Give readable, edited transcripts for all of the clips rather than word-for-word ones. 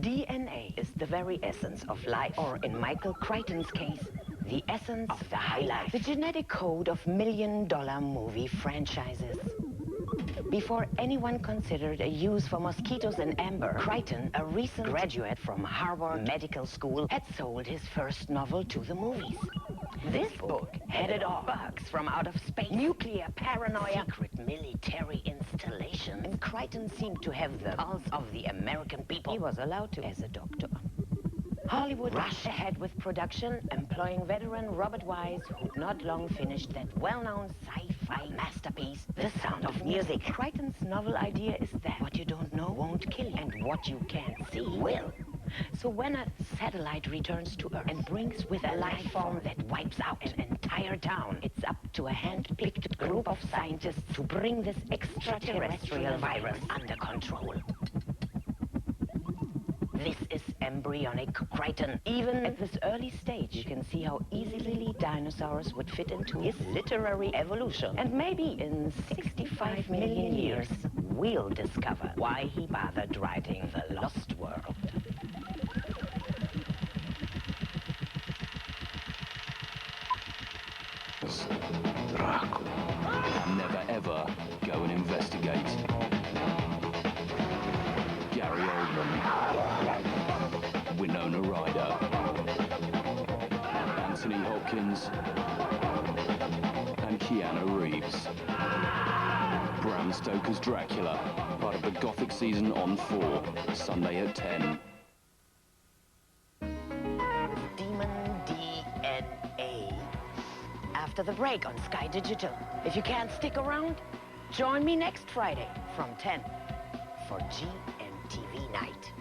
DNA is the very essence of life, or in Michael Crichton's case, the essence of the high life. The genetic code of million-dollar movie franchises. Before anyone considered a use for mosquitoes in amber, Crichton, a recent graduate from Harvard Medical School, had sold his first novel to the movies. This book headed off bugs from out of space, nuclear paranoia, secret military installation, and Crichton seemed to have the pulse of the American people. He was allowed to as a doctor. Hollywood rushed ahead with production, employing veteran Robert Wise, who'd not long finished that well-known sci-fi masterpiece, The Sound of Music. Crichton's novel idea is that what you don't know won't kill you, and what you can't see will. So when a satellite returns to Earth and brings with a life form that wipes out an entire town, it's up to a hand-picked group of scientists to bring this extraterrestrial virus under control. This is embryonic Crichton. Even at this early stage, you can see how easily dinosaurs would fit into his literary evolution. And maybe in 65 million years, we'll discover why he bothered writing The Lost World. And never ever go and investigate. Gary Oldman, Winona Ryder, Anthony Hopkins, and Keanu Reeves. Bram Stoker's Dracula, part of the Gothic season on 4, Sunday at 10. Demon DNA. After the break on Sky Digital. If you can't stick around, join me next Friday from 10 for GMTV Night.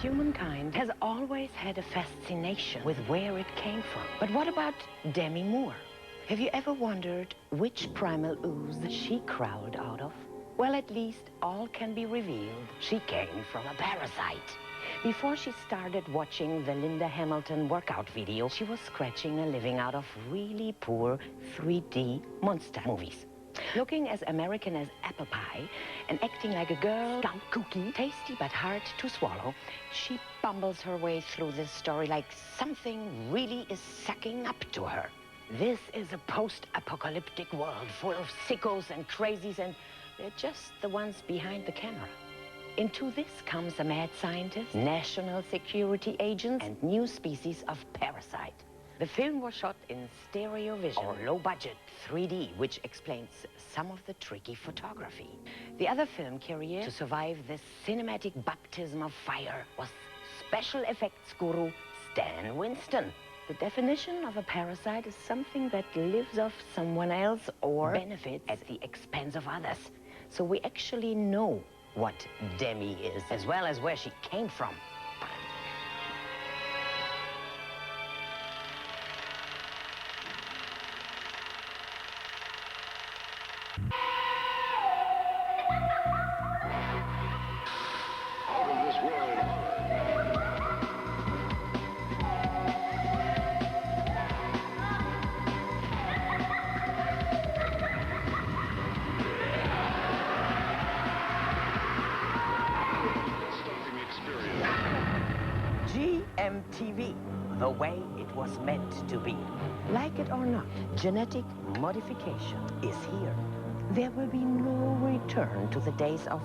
Humankind has always had a fascination with where it came from. But what about Demi Moore? Have you ever wondered which primal ooze she crawled out of? Well, at least all can be revealed. She came from a parasite. Before she started watching the Linda Hamilton workout video, she was scratching a living out of really poor 3D monster movies. Looking as American as apple pie and acting like a girl scout cookie, tasty but hard to swallow, she bumbles her way through this story like something really is sucking up to her. This is a post-apocalyptic world full of sickos and crazies, and they're just the ones behind the camera. Into this comes a mad scientist, national security agents, and new species of parasite. The film was shot in stereo vision, or low-budget 3D, which explains some of the tricky photography. The other film carrier to survive this cinematic baptism of fire was special effects guru Stan Winston. The definition of a parasite is something that lives off someone else or benefits at the expense of others. So we actually know what Demi is, as well as where she came from. GMTV, the way it was meant to be. Like it or not, genetic modification is here. There will be no return to the days of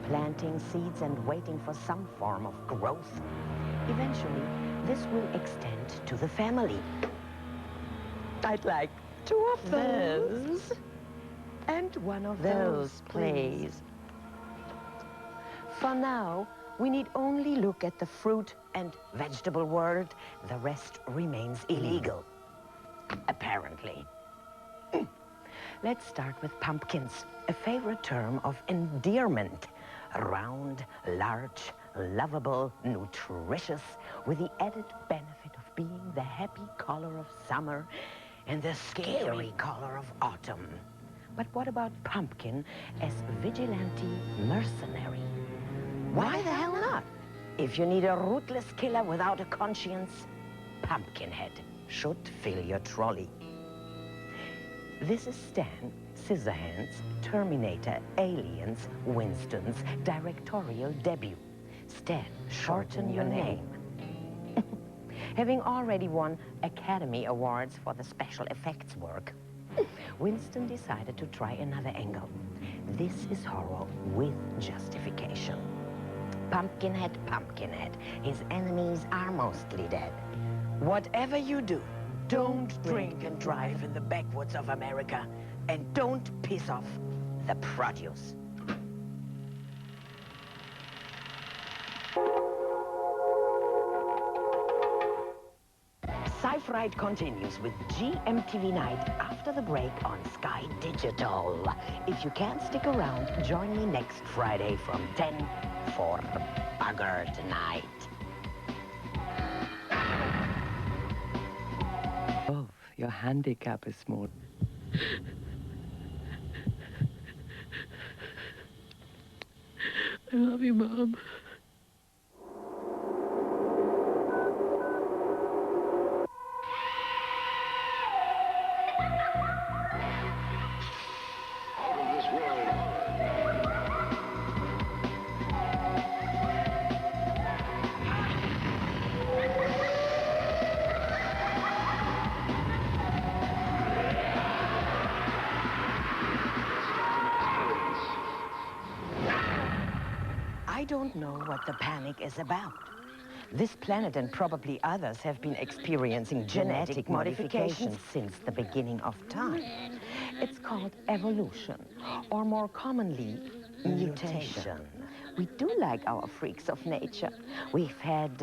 planting seeds and waiting for some form of growth. Eventually, this will extend to the family. I'd like 2 of those. And 1 of those, please. For now, we need only look at the fruit and vegetable world. The rest remains illegal, apparently. Let's start with pumpkins, a favorite term of endearment. Round, large, lovable, nutritious, with the added benefit of being the happy color of summer and the scary color of autumn. But what about Pumpkin as vigilante mercenary? Why the hell not? If you need a ruthless killer without a conscience, Pumpkinhead should fill your trolley. This is Stan Scissorhands' Terminator Aliens Winston's directorial debut. Stan, shorten your name. Having already won Academy Awards for the special effects work, Winston decided to try another angle. This is horror with justification. Pumpkinhead, Pumpkinhead, his enemies are mostly dead. Whatever you do, don't drink and drive in the backwoods of America, and don't piss off the produce. Sci Fright continues with GMTV Night after the break on Sky Digital. If you can't stick around, join me next Friday from 10 for Bugger Tonight. Oh, your handicap is small. I love you, Mom. I don't know what the panic is about. This planet and probably others have been experiencing genetic modifications since the beginning of time. It's called evolution, or more commonly, mutation. We do like our freaks of nature. We've had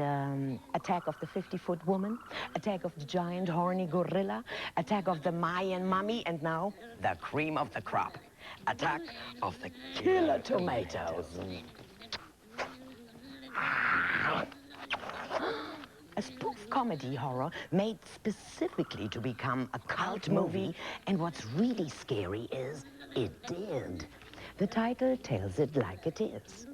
Attack of the 50-foot woman, Attack of the giant horny gorilla, Attack of the Mayan mummy, and now the cream of the crop, Attack of the killer tomatoes. A spoof comedy horror made specifically to become a cult movie, and what's really scary is it did. The title tells it like it is.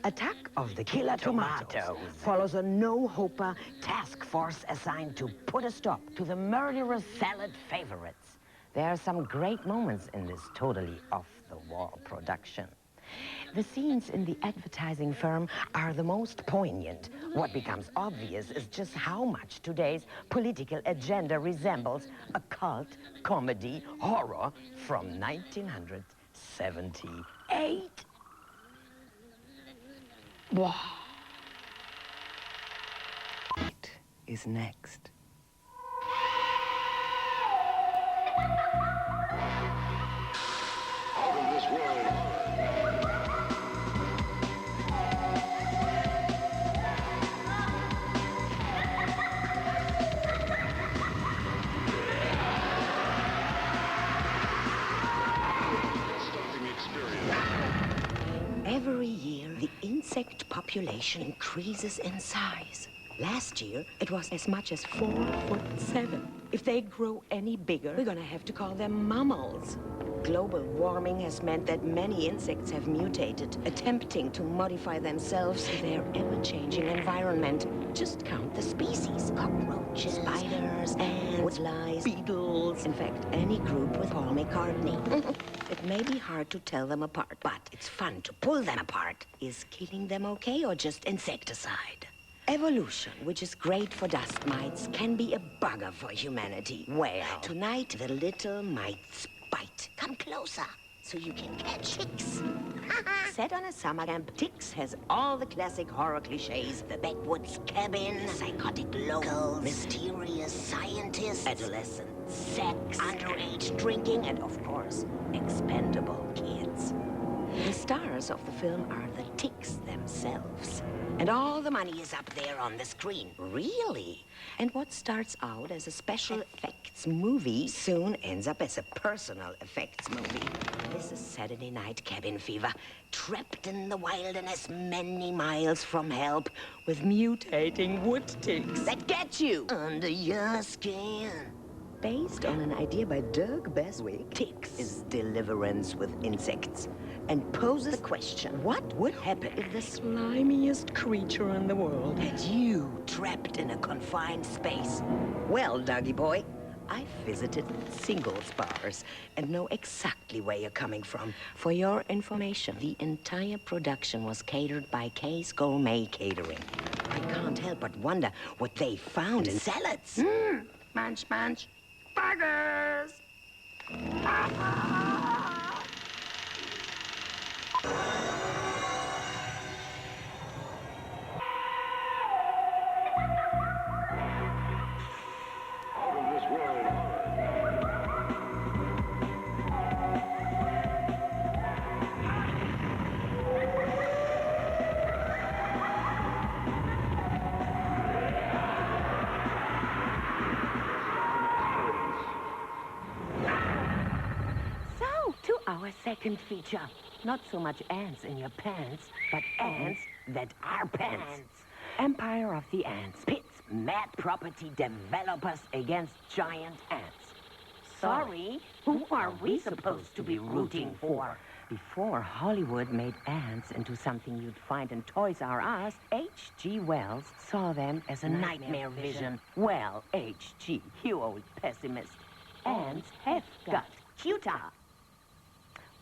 Attack of the Killer Tomatoes follows a no-hoper task force assigned to put a stop to the murderous salad favorites. There are some great moments in this totally off-the-wall production. The scenes in the advertising firm are the most poignant. What becomes obvious is just how much today's political agenda resembles a cult comedy horror from 1978. Wow. It is next. Out of this world. Every year, the insect population increases in size. Last year, it was as much as 4'7". If they grow any bigger, we're gonna have to call them mammals. Global warming has meant that many insects have mutated, attempting to modify themselves to their ever-changing environment. Just count the species: cockroaches, spiders, ants, flies, beetles. In fact, any group with Paul McCartney. It may be hard to tell them apart, but it's fun to pull them apart. Is killing them okay, or just insecticide? Evolution, which is great for dust mites, can be a bugger for humanity. Well, tonight the little mites bite. Come closer so you can catch ticks. Set on a summer camp, Ticks has all the classic horror cliches: the backwoods cabin, psychotic local, mysterious scientists, adolescent sex, underage drinking, and of course, expendable kids. The stars of the film are the Ticks themselves. themselves. And all the money is up there on the screen. Really? And what starts out as a special effects movie soon ends up as a personal effects movie. This is Saturday Night Cabin Fever, trapped in the wilderness many miles from help with mutating wood ticks that get you under your skin. Based on an idea by Dirk Beswick, Ticks is deliverance with insects, and poses the question, what would happen if the slimiest creature in the world had you trapped in a confined space? Well, doggy boy, I've visited single spars and know exactly where you're coming from. For your information, the entire production was catered by Kay's Gourmet Catering. I can't help but wonder what they found in salads. Munch, munch. Burgers! Our second feature. Not so much ants in your pants, but ants that are pants. Empire of the Ants pits mad property developers against giant ants. Sorry, who are we supposed to be rooting for? Before Hollywood made ants into something you'd find in Toys R Us, H.G. Wells saw them as a nightmare vision. Well, H.G., you old pessimist. Ants have got cuter.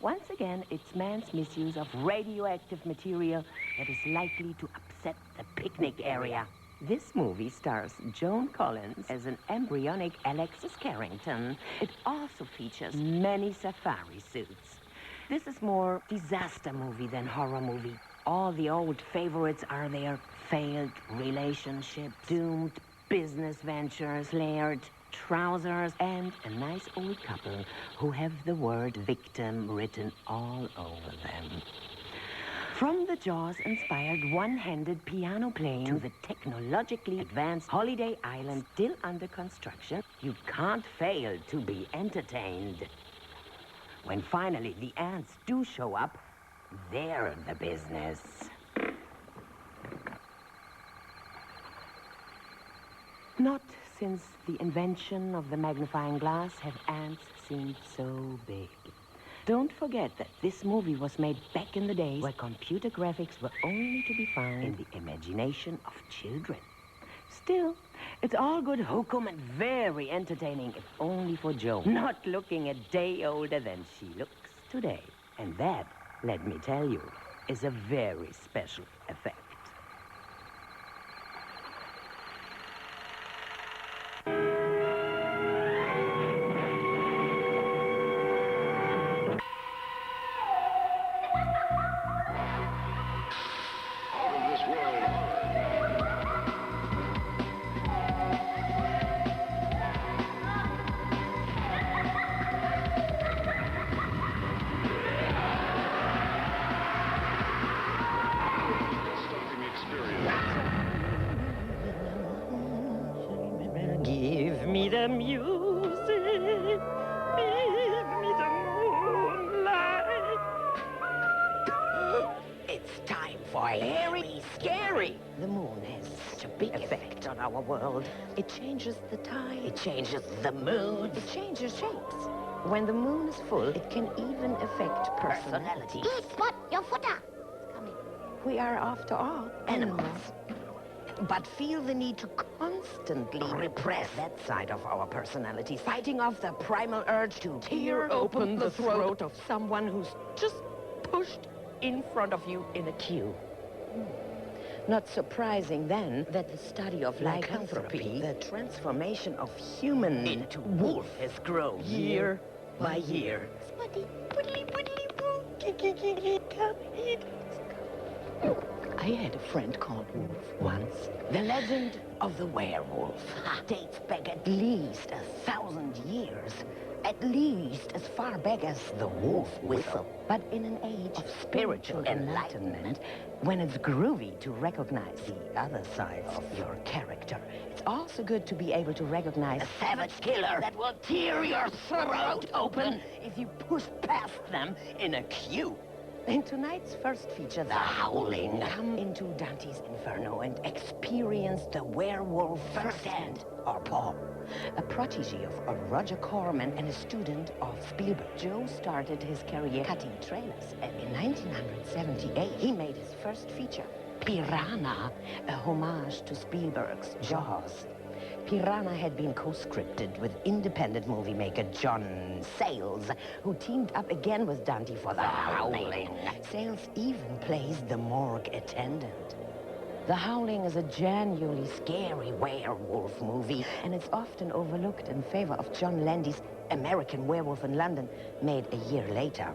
Once again, it's man's misuse of radioactive material that is likely to upset the picnic area. This movie stars Joan Collins as an embryonic Alexis Carrington. It also features many safari suits. This is more disaster movie than horror movie. All the old favorites are there. Failed relationships, doomed business ventures, flared trousers, and a nice old couple who have the word victim written all over them. From the Jaws-inspired one-handed piano playing to the technologically advanced Holiday Island still under construction, you can't fail to be entertained. When finally the ants do show up, they're the business. Not since the invention of the magnifying glass have ants seemed so big. Don't forget that this movie was made back in the days where computer graphics were only to be found in the imagination of children. Still, it's all good hokum and very entertaining, if only for Joan, not looking a day older than she looks today. And that, let me tell you, is a very special effect. Give me the music, give me the moonlight. It's time for Very Scary. The moon has such a big effect on our world. It changes the tide. It changes the mood. It changes shapes. When the moon is full, it can even affect personality. Spot, your footer. It's coming. We are, after all, animals. But feel the need to constantly repress that side of our personality, fighting off the primal urge to tear open the throat of someone who's just pushed in front of you in a queue. Not surprising, then, that the study of lycanthropy, the transformation of human into wolf, has grown year by year. Spotty. Come eat. I had a friend called Wolf once. The legend of the werewolf dates back at least 1,000 years. At least as far back as the wolf whistle. But in an age of spiritual enlightenment, when it's groovy to recognize the other side of your character. It's also good to be able to recognize a savage killer that will tear your throat open if you push past them in a queue. In tonight's first feature, The Howling, come into Dante's Inferno and experience the werewolf firsthand, or Paul, a protege of Roger Corman and a student of Spielberg. Joe started his career cutting trailers, and in 1978, he made his first feature, Piranha, a homage to Spielberg's Jaws. Piranha had been co-scripted with independent movie maker John Sayles, who teamed up again with Dante for The Howling. Sayles even plays the morgue attendant. The Howling is a genuinely scary werewolf movie, and it's often overlooked in favor of John Landis's American Werewolf in London, made a year later.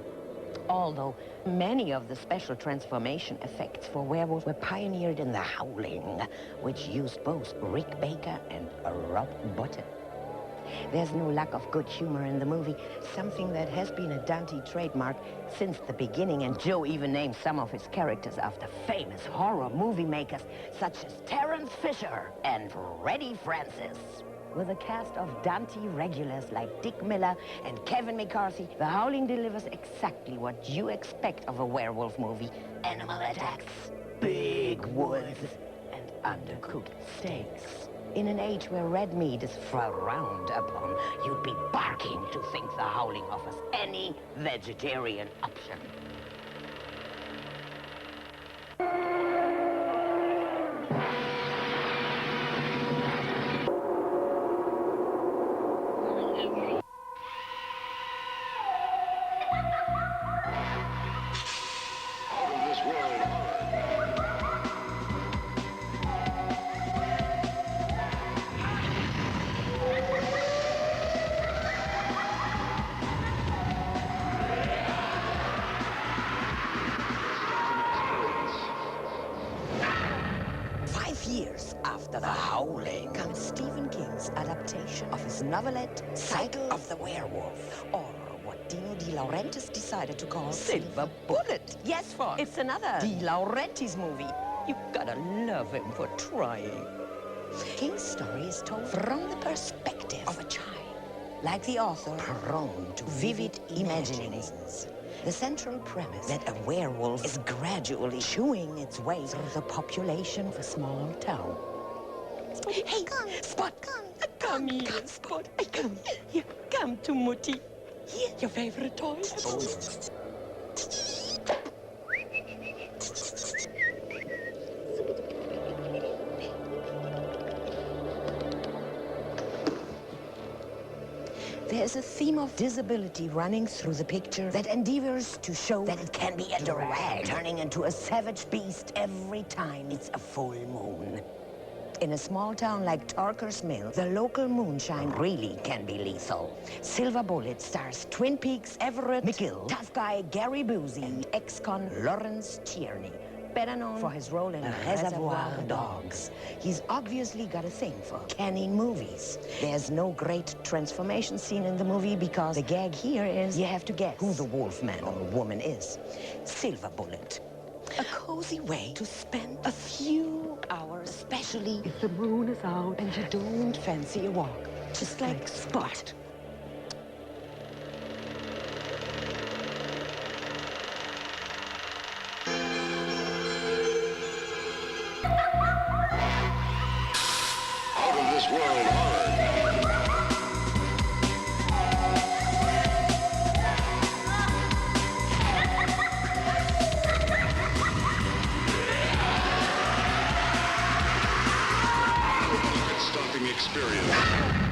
Although many of the special transformation effects for werewolves were pioneered in The Howling, which used both Rick Baker and Rob Bottin. There's no lack of good humor in the movie, something that has been a Dante trademark since the beginning, and Joe even named some of his characters after famous horror movie makers such as Terence Fisher and Freddie Francis. With a cast of Dante regulars like Dick Miller and Kevin McCarthy, The Howling delivers exactly what you expect of a werewolf movie. Animal attacks, big woods, and undercooked steaks. In an age where red meat is frowned upon, you'd be barking to think The Howling offers any vegetarian option. Years after The Howling comes Stephen King's adaptation of his novelette, Cycle of the Werewolf, or what Dino De Laurentiis decided to call Silver Bullet. Yes, folks, it's another De Laurentiis movie. You gotta love him for trying. King's story is told from the perspective of a child, like the author, prone to vivid imaginings. The central premise that a werewolf is gradually chewing its way through the population of a small town. Hey, Spot! Come here, Spot. Come here. Come to Mutti. Here, your favorite toy. There's a theme of disability running through the picture that endeavors to show that it can be a drag, turning into a savage beast every time it's a full moon. In a small town like Torker's Mill, the local moonshine really can be lethal. Silver Bullet stars Twin Peaks Everett McGill, tough guy Gary Busey, and ex-con Lawrence Tierney, better known for his role in Reservoir Dogs. He's obviously got a thing for canine movies. There's no great transformation scene in the movie because the gag here is you have to guess who the wolf man or woman is. Silver Bullet. A cozy way to spend a few hours, especially if the moon is out and you don't fancy a walk. Just like Spot. Out of this world horror.